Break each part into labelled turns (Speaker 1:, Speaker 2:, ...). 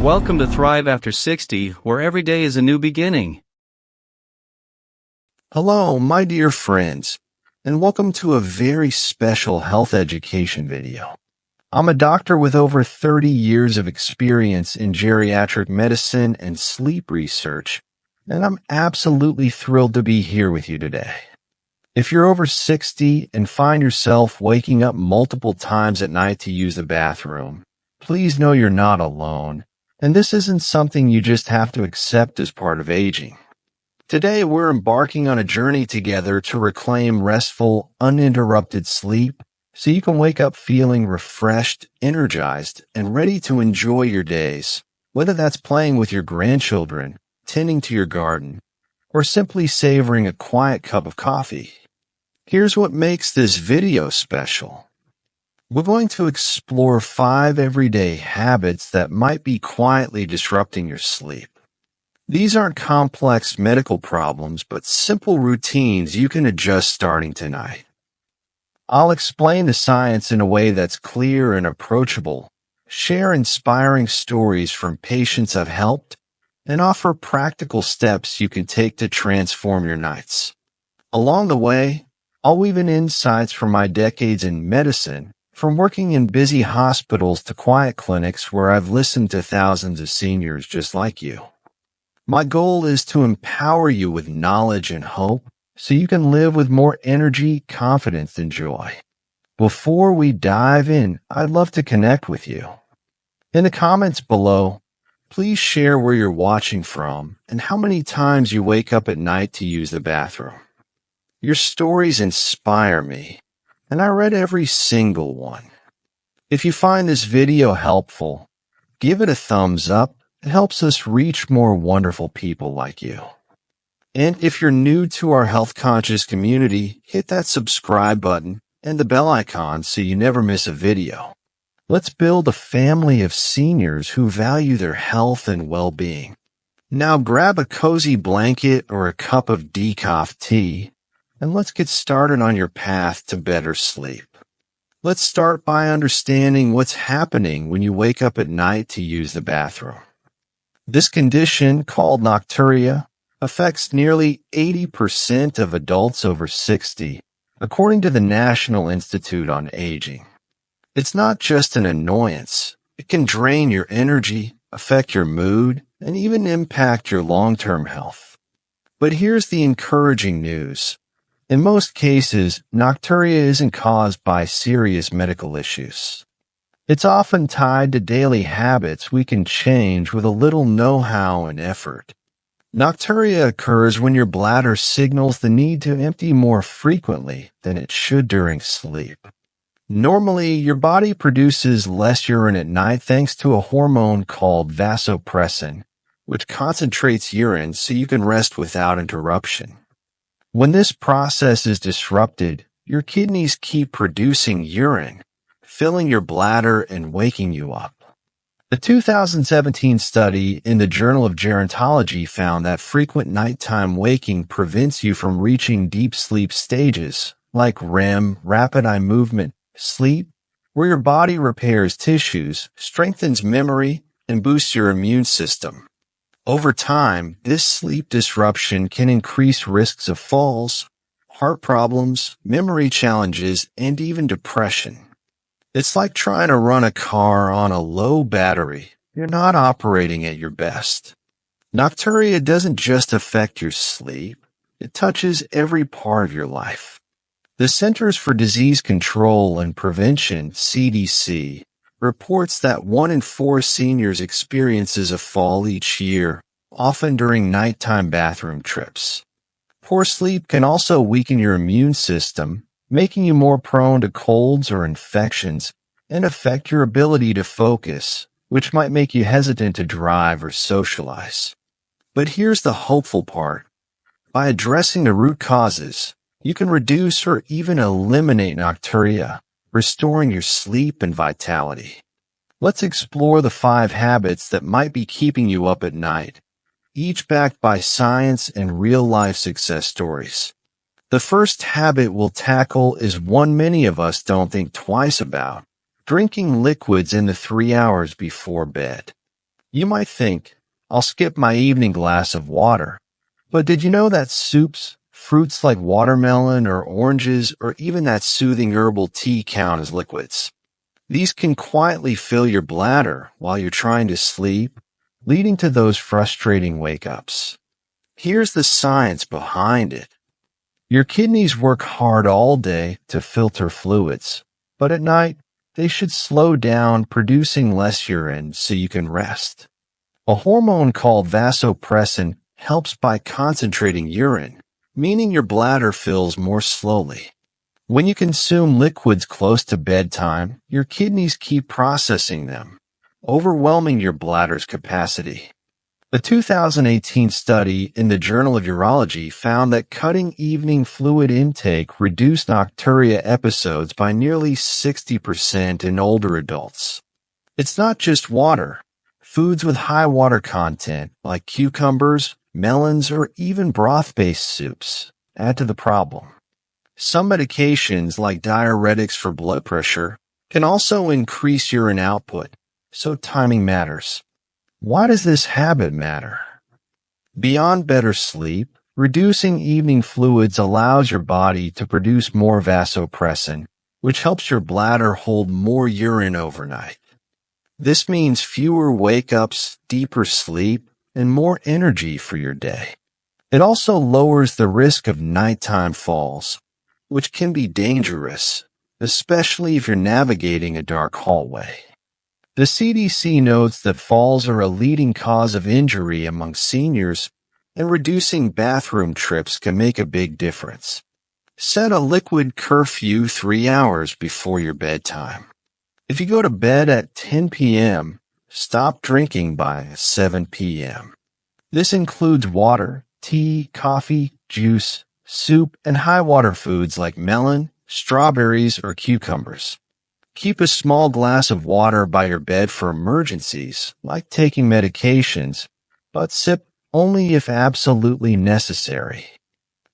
Speaker 1: Welcome to Thrive After 60, where every day is a new beginning.
Speaker 2: Hello, my dear friends, and welcome to a very special health education video. I'm a doctor with over 30 years of experience in geriatric medicine and sleep research, and I'm absolutely thrilled to be here with you today. If you're over 60 and find yourself waking up multiple times at night to use the bathroom, please know you're not alone, and this isn't something you just have to accept as part of aging. Today, we're embarking on a journey together to reclaim restful, uninterrupted sleep so you can wake up feeling refreshed, energized, and ready to enjoy your days, whether that's playing with your grandchildren, tending to your garden, or simply savoring a quiet cup of coffee. Here's what makes this video special. We're going to explore 5 everyday habits that might be quietly disrupting your sleep. These aren't complex medical problems, but simple routines you can adjust starting tonight. I'll explain the science in a way that's clear and approachable, share inspiring stories from patients I've helped, and offer practical steps you can take to transform your nights. Along the way, I'll weave in insights from my decades in medicine, from working in busy hospitals to quiet clinics where I've listened to thousands of seniors just like you. My goal is to empower you with knowledge and hope so you can live with more energy, confidence, and joy. Before we dive in, I'd love to connect with you. In the comments below, please share where you're watching from and how many times you wake up at night to use the bathroom. Your stories inspire me, and I read every single one. If you find this video helpful, give it a thumbs up. It helps us reach more wonderful people like you. And if you're new to our health conscious community, hit that subscribe button and the bell icon so you never miss a video. Let's build a family of seniors who value their health and well-being. Now grab a cozy blanket or a cup of decaf tea, and let's get started on your path to better sleep. Let's start by understanding what's happening when you wake up at night to use the bathroom. This condition, called Nocturia, affects nearly 80% of adults over 60, according to the National Institute on Aging. It's not just an annoyance. It can drain your energy, affect your mood, and even impact your long-term health. But here's the encouraging news. In most cases, Nocturia isn't caused by serious medical issues. It's often tied to daily habits we can change with a little know-how and effort. Nocturia occurs when your bladder signals the need to empty more frequently than it should during sleep. Normally, your body produces less urine at night thanks to a hormone called vasopressin, which concentrates urine so you can rest without interruption. When this process is disrupted, your kidneys keep producing urine, filling your bladder and waking you up. The 2017 study in the Journal of Gerontology found that frequent nighttime waking prevents you from reaching deep sleep stages like REM, rapid eye movement, sleep, where your body repairs tissues, strengthens memory, and boosts your immune system. Over time, this sleep disruption can increase risks of falls, heart problems, memory challenges, and even depression. It's like trying to run a car on a low battery. You're not operating at your best. Nocturia doesn't just affect your sleep, it touches every part of your life. The Centers for Disease Control and Prevention, CDC, reports that 1 in 4 seniors experiences a fall each year, often during nighttime bathroom trips. Poor sleep can also weaken your immune system, making you more prone to colds or infections, and affect your ability to focus, which might make you hesitant to drive or socialize. But here's the hopeful part. By addressing the root causes, you can reduce or even eliminate nocturia, restoring your sleep and vitality. Let's explore the 5 habits that might be keeping you up at night, each backed by science and real-life success stories. The first habit we'll tackle is one many of us don't think twice about: drinking liquids in the 3 hours before bed. You might think, I'll skip my evening glass of water. But did you know that soups, fruits like watermelon or oranges, or even that soothing herbal tea count as liquids? These can quietly fill your bladder while you're trying to sleep, leading to those frustrating wake-ups. Here's the science behind it. Your kidneys work hard all day to filter fluids, but at night, they should slow down producing less urine so you can rest. A hormone called vasopressin helps by concentrating urine, meaning your bladder fills more slowly. When you consume liquids close to bedtime, your kidneys keep processing them, overwhelming your bladder's capacity. A 2018 study in the Journal of Urology found that cutting evening fluid intake reduced nocturia episodes by nearly 60% in older adults. It's not just water. Foods with high water content, like cucumbers, melons, or even broth-based soups, add to the problem. Some medications, like diuretics for blood pressure, can also increase urine output, so timing matters. Why does this habit matter? Beyond better sleep, reducing evening fluids allows your body to produce more vasopressin, which helps your bladder hold more urine overnight. This means fewer wake-ups, deeper sleep, and more energy for your day. It also lowers the risk of nighttime falls, which can be dangerous, especially if you're navigating a dark hallway. The CDC notes that falls are a leading cause of injury among seniors, and reducing bathroom trips can make a big difference. Set a liquid curfew 3 hours before your bedtime. If you go to bed at 10 p.m., stop drinking by 7 p.m. This includes water, tea, coffee, juice, soup, and high-water foods like melon, strawberries, or cucumbers. Keep a small glass of water by your bed for emergencies, like taking medications, but sip only if absolutely necessary.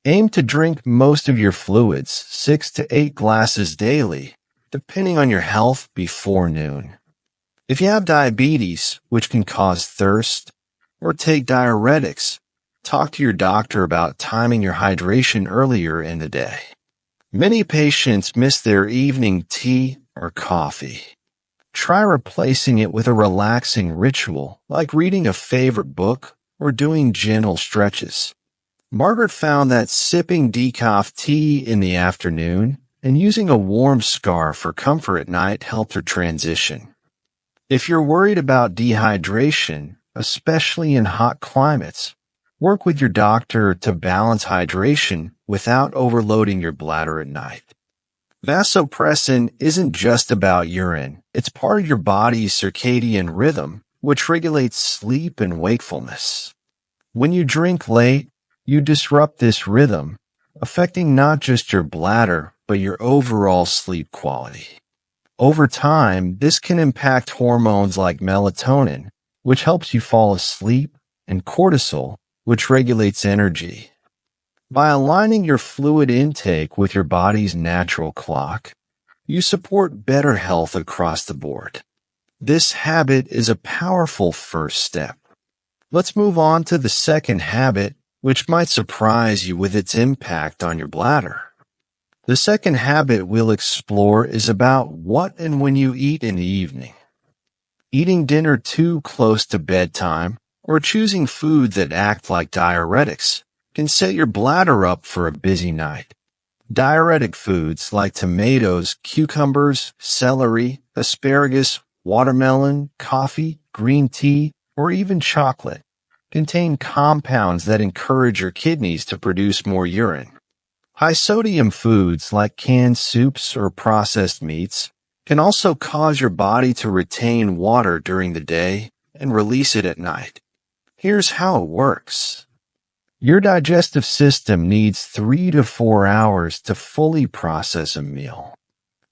Speaker 2: Aim to drink most of your fluids, 6 to 8 glasses daily, depending on your health, before noon. If you have diabetes, which can cause thirst, or take diuretics, talk to your doctor about timing your hydration earlier in the day. Many patients miss their evening tea or coffee. Try replacing it with a relaxing ritual, like reading a favorite book or doing gentle stretches. Margaret found that sipping decaf tea in the afternoon and using a warm scarf for comfort at night helped her transition. If you're worried about dehydration, especially in hot climates, work with your doctor to balance hydration without overloading your bladder at night. Vasopressin isn't just about urine. It's part of your body's circadian rhythm, which regulates sleep and wakefulness. When you drink late, you disrupt this rhythm, affecting not just your bladder, but your overall sleep quality. Over time, this can impact hormones like melatonin, which helps you fall asleep, and cortisol, which regulates energy. By aligning your fluid intake with your body's natural clock, you support better health across the board. This habit is a powerful first step. Let's move on to the second habit, which might surprise you with its impact on your bladder. The second habit we'll explore is about what and when you eat in the evening. Eating dinner too close to bedtime, or choosing foods that act like diuretics, can set your bladder up for a busy night. Diuretic foods like tomatoes, cucumbers, celery, asparagus, watermelon, coffee, green tea, or even chocolate contain compounds that encourage your kidneys to produce more urine. High-sodium foods like canned soups or processed meats can also cause your body to retain water during the day and release it at night. Here's how it works. Your digestive system needs 3 to 4 hours to fully process a meal.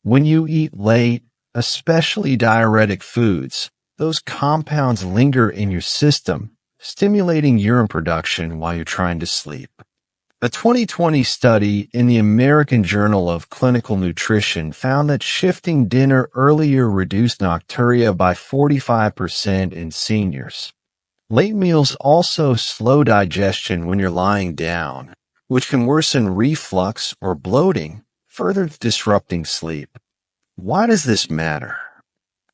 Speaker 2: When you eat late, especially diuretic foods, those compounds linger in your system, stimulating urine production while you're trying to sleep. A 2020 study in the American Journal of Clinical Nutrition found that shifting dinner earlier reduced nocturia by 45% in seniors. Late meals also slow digestion when you're lying down, which can worsen reflux or bloating, further disrupting sleep. Why does this matter?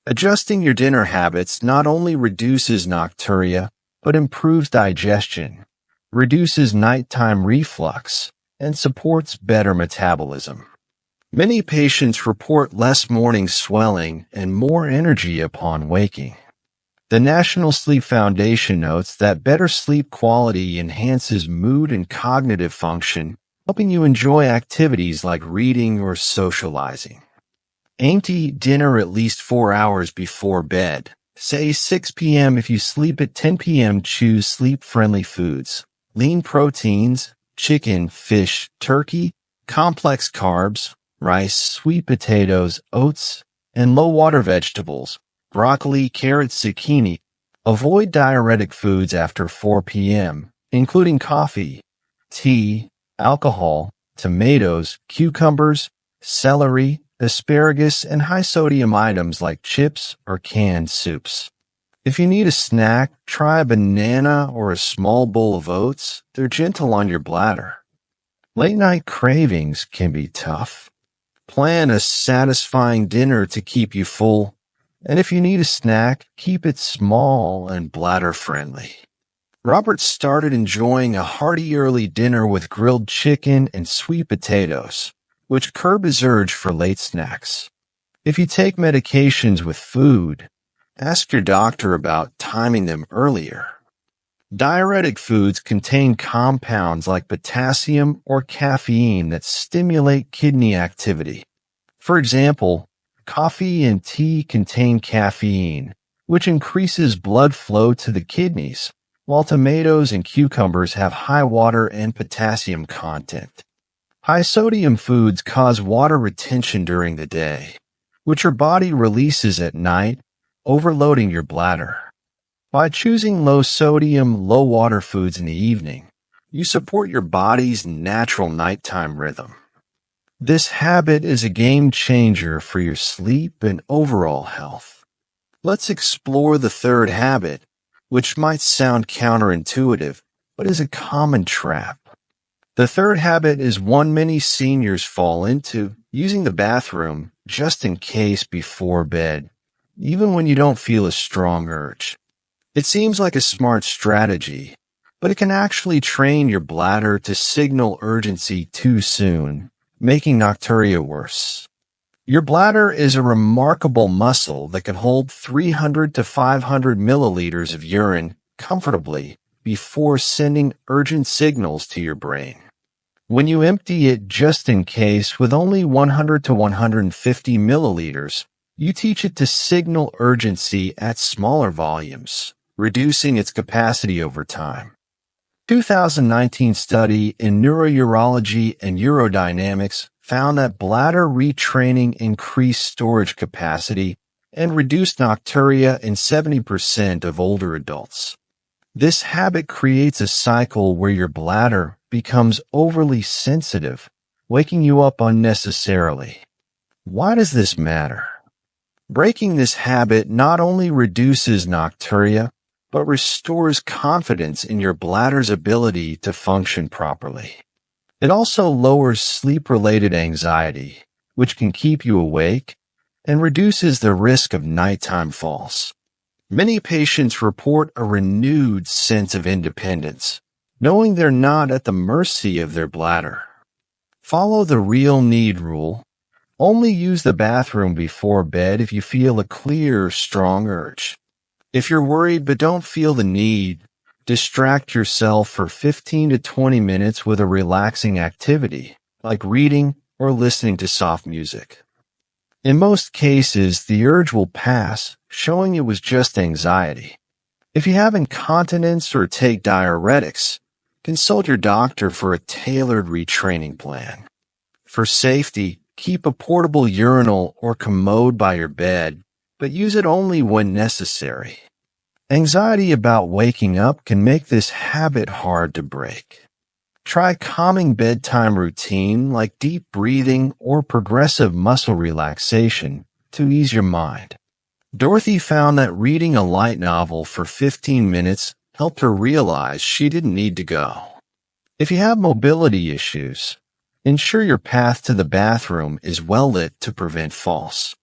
Speaker 2: Adjusting your dinner habits not only reduces nocturia, but improves digestion, reduces nighttime reflux, and supports better metabolism. Many patients report less morning swelling and more energy upon waking. The National Sleep Foundation notes that better sleep quality enhances mood and cognitive function, helping you enjoy activities like reading or socializing. Aim to eat dinner at least 4 hours before bed. Say 6 p.m. If you sleep at 10 p.m., choose sleep-friendly foods. Lean proteins, chicken, fish, turkey, complex carbs, rice, sweet potatoes, oats, and low-water vegetables, broccoli, carrots, zucchini. Avoid diuretic foods after 4 p.m., including coffee, tea, alcohol, tomatoes, cucumbers, celery, asparagus, and high-sodium items like chips or canned soups. If you need a snack, try a banana or a small bowl of oats. They're gentle on your bladder. Late-night cravings can be tough. Plan a satisfying dinner to keep you full. And if you need a snack, keep it small and bladder-friendly. Robert started enjoying a hearty early dinner with grilled chicken and sweet potatoes, which curb his urge for late snacks. If you take medications with food, ask your doctor about timing them earlier. Diuretic foods contain compounds like potassium or caffeine that stimulate kidney activity. For example, coffee and tea contain caffeine, which increases blood flow to the kidneys, while tomatoes and cucumbers have high water and potassium content. High-sodium foods cause water retention during the day, which your body releases at night, overloading your bladder. By choosing low-sodium, low-water foods in the evening, you support your body's natural nighttime rhythm. This habit is a game changer for your sleep and overall health. Let's explore the third habit, which might sound counterintuitive, but is a common trap. The third habit is one many seniors fall into, using the bathroom just in case before bed, even when you don't feel a strong urge. It seems like a smart strategy, but it can actually train your bladder to signal urgency too soon, making nocturia worse. Your bladder is a remarkable muscle that can hold 300 to 500 milliliters of urine comfortably before sending urgent signals to your brain. When you empty it just in case with only 100 to 150 milliliters, you teach it to signal urgency at smaller volumes, reducing its capacity over time. 2019 study in neurourology and urodynamics found that bladder retraining increased storage capacity and reduced nocturia in 70% of older adults. This habit creates a cycle where your bladder becomes overly sensitive, waking you up unnecessarily. Why does this matter? Breaking this habit not only reduces nocturia, but restores confidence in your bladder's ability to function properly. It also lowers sleep-related anxiety, which can keep you awake, and reduces the risk of nighttime falls. Many patients report a renewed sense of independence, knowing they're not at the mercy of their bladder. Follow the real need rule. Only use the bathroom before bed if you feel a clear, strong urge. If you're worried but don't feel the need, distract yourself for 15 to 20 minutes with a relaxing activity, like reading or listening to soft music. In most cases, the urge will pass, showing it was just anxiety. If you have incontinence or take diuretics, consult your doctor for a tailored retraining plan. For safety, keep a portable urinal or commode by your bed, but use it only when necessary. Anxiety about waking up can make this habit hard to break. Try a calming bedtime routine like deep breathing or progressive muscle relaxation to ease your mind. Dorothy found that reading a light novel for 15 minutes helped her realize she didn't need to go. If you have mobility issues, ensure your path to the bathroom is well lit to prevent falls.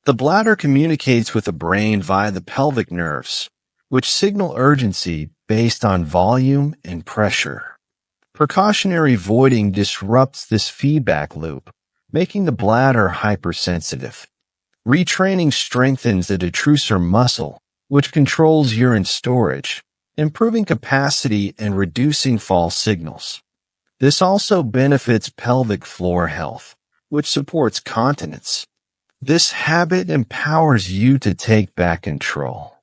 Speaker 2: The bladder communicates with the brain via the pelvic nerves, which signal urgency based on volume and pressure. Precautionary voiding disrupts this feedback loop, making the bladder hypersensitive. Retraining strengthens the detrusor muscle, which controls urine storage, improving capacity and reducing false signals. This also benefits pelvic floor health, which supports continence. This habit empowers you to take back control.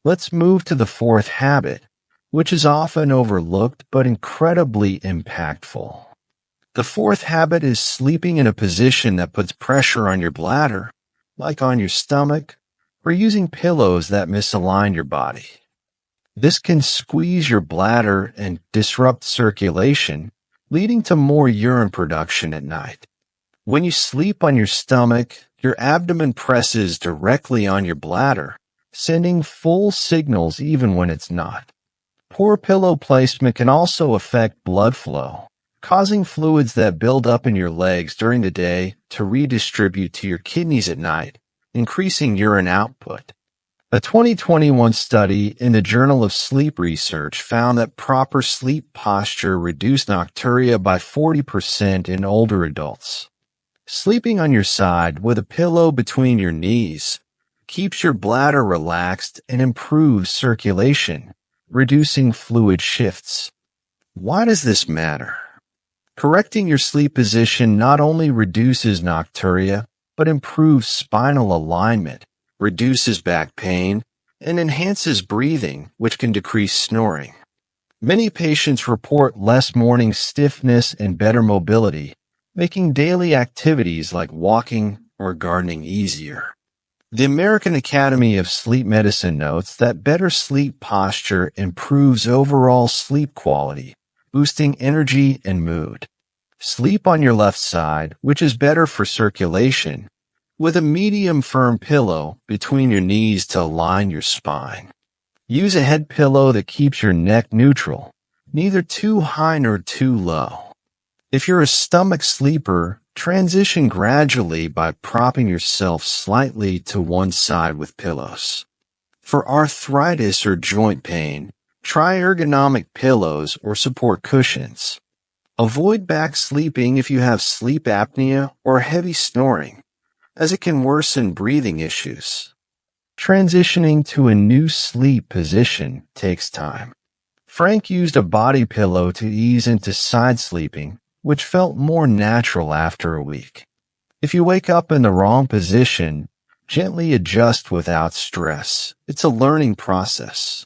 Speaker 2: Let's move to the fourth habit, which is often overlooked but incredibly impactful. The fourth habit is sleeping in a position that puts pressure on your bladder, like on your stomach, or using pillows that misalign your body. This can squeeze your bladder and disrupt circulation, leading to more urine production at night. When you sleep on your stomach, your abdomen presses directly on your bladder, sending full signals even when it's not. Poor pillow placement can also affect blood flow, causing fluids that build up in your legs during the day to redistribute to your kidneys at night, increasing urine output. A 2021 study in the Journal of Sleep Research found that proper sleep posture reduced nocturia by 40% in older adults. Sleeping on your side with a pillow between your knees keeps your bladder relaxed and improves circulation, reducing fluid shifts. Why does this matter? Correcting your sleep position not only reduces nocturia, but improves spinal alignment, reduces back pain, and enhances breathing, which can decrease snoring. Many patients report less morning stiffness and better mobility, making daily activities like walking or gardening easier. The American Academy of Sleep Medicine notes that better sleep posture improves overall sleep quality, boosting energy and mood. Sleep on your left side, which is better for circulation, with a medium firm pillow between your knees to align your spine. Use a head pillow that keeps your neck neutral, neither too high nor too low. If you're a stomach sleeper, transition gradually by propping yourself slightly to one side with pillows. For arthritis or joint pain, try ergonomic pillows or support cushions. Avoid back sleeping if you have sleep apnea or heavy snoring, as it can worsen breathing issues. Transitioning to a new sleep position takes time. Frank used a body pillow to ease into side sleeping, which felt more natural after a week. If you wake up in the wrong position, gently adjust without stress. It's a learning process.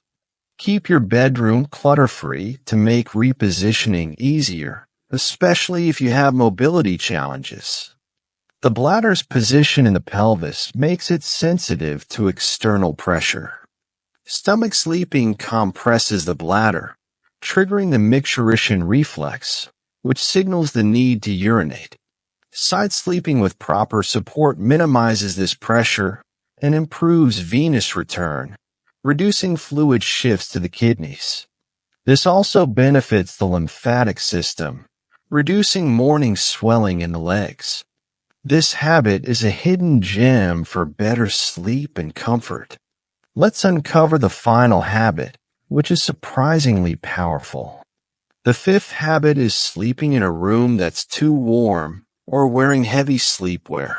Speaker 2: Keep your bedroom clutter-free to make repositioning easier, especially if you have mobility challenges. The bladder's position in the pelvis makes it sensitive to external pressure. Stomach sleeping compresses the bladder, triggering the micturition reflex, which signals the need to urinate. Side sleeping with proper support minimizes this pressure and improves venous return, reducing fluid shifts to the kidneys. This also benefits the lymphatic system, reducing morning swelling in the legs. This habit is a hidden gem for better sleep and comfort. Let's uncover the final habit, which is surprisingly powerful. The fifth habit is sleeping in a room that's too warm or wearing heavy sleepwear.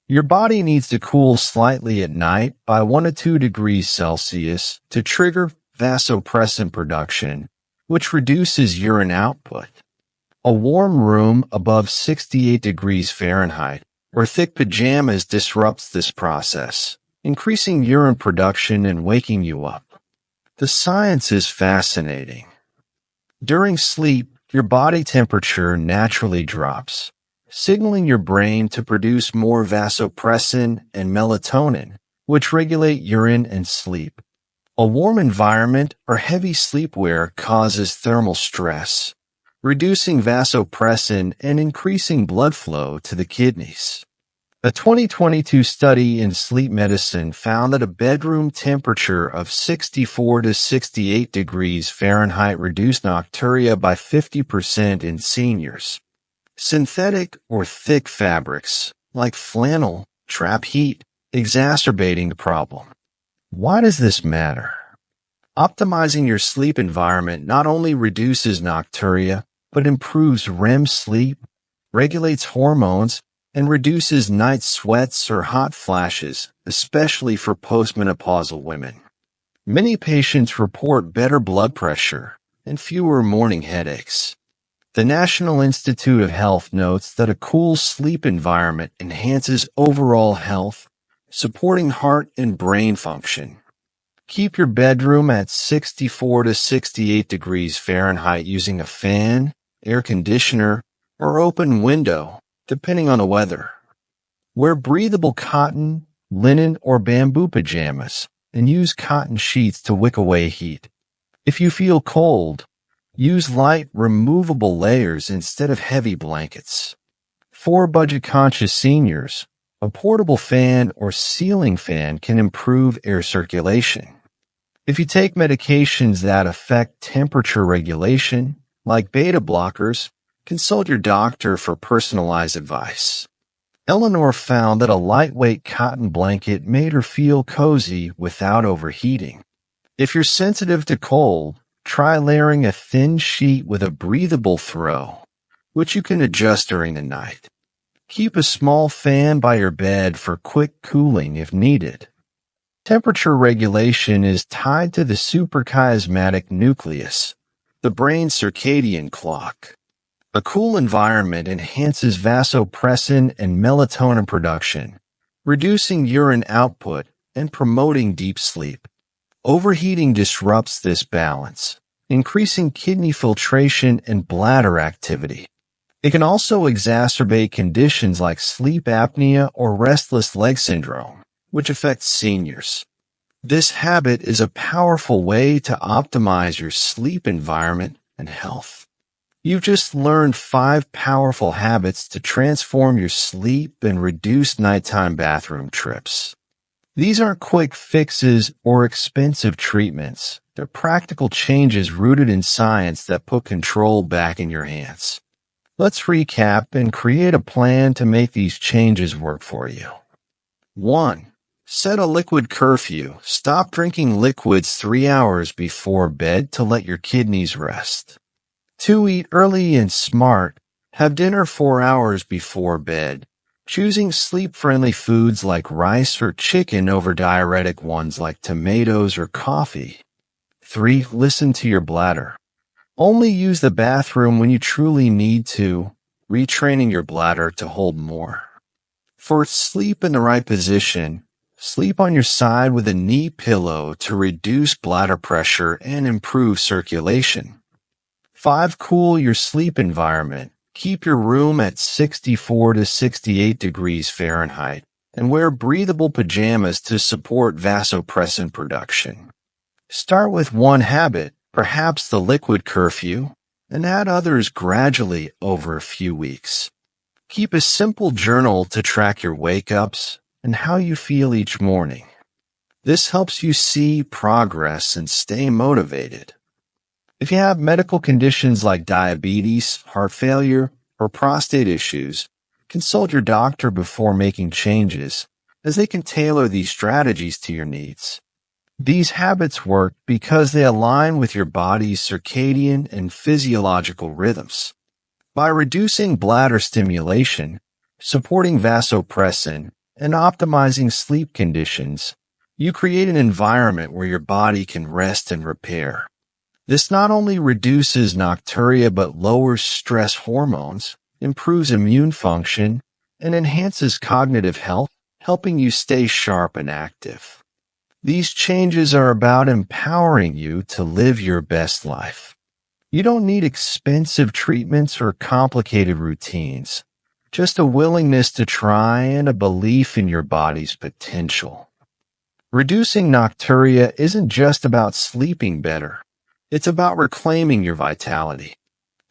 Speaker 2: Your body needs to cool slightly at night by 1 to 2 degrees Celsius to trigger vasopressin production, which reduces urine output. A warm room above 68 degrees Fahrenheit or thick pajamas disrupts this process, increasing urine production and waking you up. The science is fascinating. During sleep, your body temperature naturally drops, signaling your brain to produce more vasopressin and melatonin, which regulate urine and sleep. A warm environment or heavy sleepwear causes thermal stress, reducing vasopressin and increasing blood flow to the kidneys. A 2022 study in sleep medicine found that a bedroom temperature of 64 to 68 degrees Fahrenheit reduced nocturia by 50% in seniors. Synthetic or thick fabrics, like flannel, trap heat, exacerbating the problem. Why does this matter? Optimizing your sleep environment not only reduces nocturia, but improves REM sleep, regulates hormones, and reduces night sweats or hot flashes, especially for postmenopausal women. Many patients report better blood pressure and fewer morning headaches. The National Institute of Health notes that a cool sleep environment enhances overall health, supporting heart and brain function. Keep your bedroom at 64 to 68 degrees Fahrenheit using a fan, air conditioner, or open window, depending on the weather. Wear breathable cotton, linen, or bamboo pajamas, and use cotton sheets to wick away heat. If you feel cold, use light, removable layers instead of heavy blankets. For budget-conscious seniors, a portable fan or ceiling fan can improve air circulation. If you take medications that affect temperature regulation, like beta blockers, consult your doctor for personalized advice. Eleanor found that a lightweight cotton blanket made her feel cozy without overheating. If you're sensitive to cold, try layering a thin sheet with a breathable throw, which you can adjust during the night. Keep a small fan by your bed for quick cooling if needed. Temperature regulation is tied to the suprachiasmatic nucleus, the brain's circadian clock. A cool environment enhances vasopressin and melatonin production, reducing urine output and promoting deep sleep. Overheating disrupts this balance, increasing kidney filtration and bladder activity. It can also exacerbate conditions like sleep apnea or restless leg syndrome, which affects seniors. This habit is a powerful way to optimize your sleep environment and health. You've just learned 5 powerful habits to transform your sleep and reduce nighttime bathroom trips. These aren't quick fixes or expensive treatments. They're practical changes rooted in science that put control back in your hands. Let's recap and create a plan to make these changes work for you. 1. Set a liquid curfew. Stop drinking liquids 3 hours before bed to let your kidneys rest. 2. Eat early and smart. Have dinner 4 hours before bed, choosing sleep-friendly foods like rice or chicken over diuretic ones like tomatoes or coffee. 3. Listen to your bladder. Only use the bathroom when you truly need to, retraining your bladder to hold more. For sleep in the right position, sleep on your side with a knee pillow to reduce bladder pressure and improve circulation. 5. Cool your sleep environment. Keep your room at 64 to 68 degrees Fahrenheit and wear breathable pajamas to support vasopressin production. Start with one habit, perhaps the liquid curfew, and add others gradually over a few weeks. Keep a simple journal to track your wake-ups and how you feel each morning. This helps you see progress and stay motivated. If you have medical conditions like diabetes, heart failure, or prostate issues, consult your doctor before making changes, as they can tailor these strategies to your needs. These habits work because they align with your body's circadian and physiological rhythms. By reducing bladder stimulation, supporting vasopressin, and optimizing sleep conditions, you create an environment where your body can rest and repair. This not only reduces nocturia but lowers stress hormones, improves immune function, and enhances cognitive health, helping you stay sharp and active. These changes are about empowering you to live your best life. You don't need expensive treatments or complicated routines, just a willingness to try and a belief in your body's potential. Reducing nocturia isn't just about sleeping better. It's about reclaiming your vitality.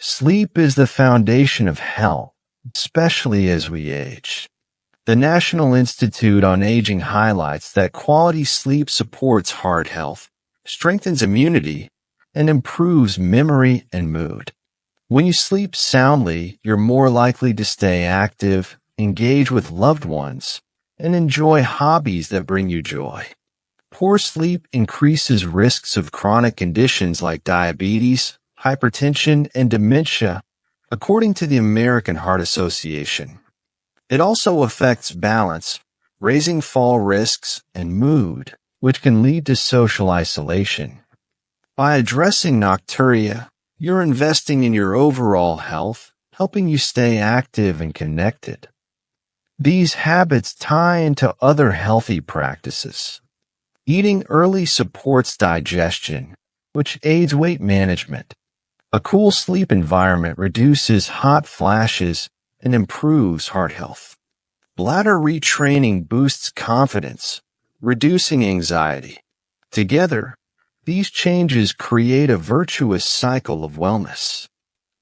Speaker 2: Sleep is the foundation of health, especially as we age. The National Institute on Aging highlights that quality sleep supports heart health, strengthens immunity, and improves memory and mood. When you sleep soundly, you're more likely to stay active, engage with loved ones, and enjoy hobbies that bring you joy. Poor sleep increases risks of chronic conditions like diabetes, hypertension, and dementia, according to the American Heart Association. It also affects balance, raising fall risks, and mood, which can lead to social isolation. By addressing nocturia, you're investing in your overall health, helping you stay active and connected. These habits tie into other healthy practices. Eating early supports digestion, which aids weight management. A cool sleep environment reduces hot flashes and improves heart health. Bladder retraining boosts confidence, reducing anxiety. Together, these changes create a virtuous cycle of wellness.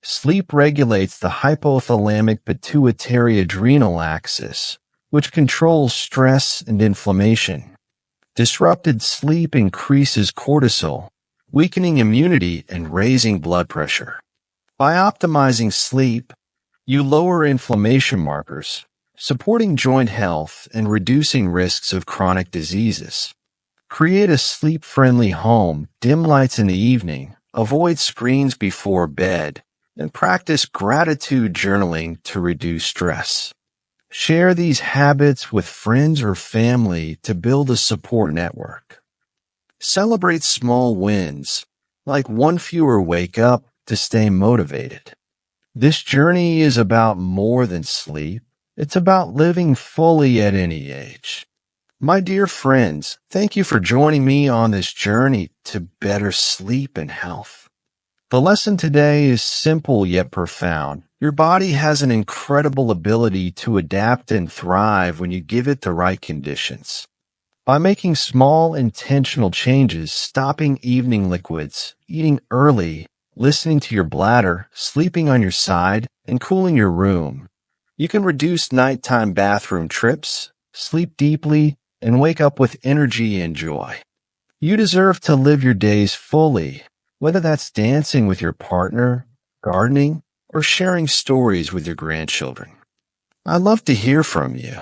Speaker 2: Sleep regulates the hypothalamic pituitary adrenal axis, which controls stress and inflammation. Disrupted sleep increases cortisol, weakening immunity and raising blood pressure. By optimizing sleep, you lower inflammation markers, supporting joint health and reducing risks of chronic diseases. Create a sleep-friendly home, dim lights in the evening, avoid screens before bed, and practice gratitude journaling to reduce stress. Share these habits with friends or family to build a support network. Celebrate small wins, like one fewer wake up to stay motivated. This journey is about more than sleep. It's about living fully at any age. My dear friends, thank you for joining me on this journey to better sleep and health. The lesson today is simple yet profound. Your body has an incredible ability to adapt and thrive when you give it the right conditions. By making small, intentional changes, stopping evening liquids, eating early, listening to your bladder, sleeping on your side, and cooling your room, you can reduce nighttime bathroom trips, sleep deeply, and wake up with energy and joy. You deserve to live your days fully, whether that's dancing with your partner, gardening, or sharing stories with your grandchildren. I'd love to hear from you.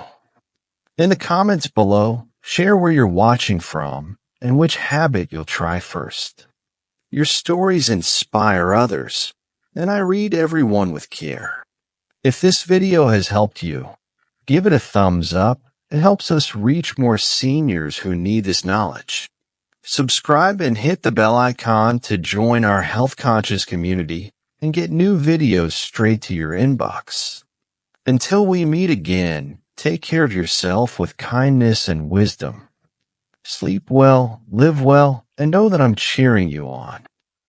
Speaker 2: In the comments below, share where you're watching from and which habit you'll try first. Your stories inspire others, and I read every one with care. If this video has helped you, give it a thumbs up. It helps us reach more seniors who need this knowledge. Subscribe and hit the bell icon to join our health-conscious community and get new videos straight to your inbox. Until we meet again, take care of yourself with kindness and wisdom. Sleep well, live well, and know that I'm cheering you on.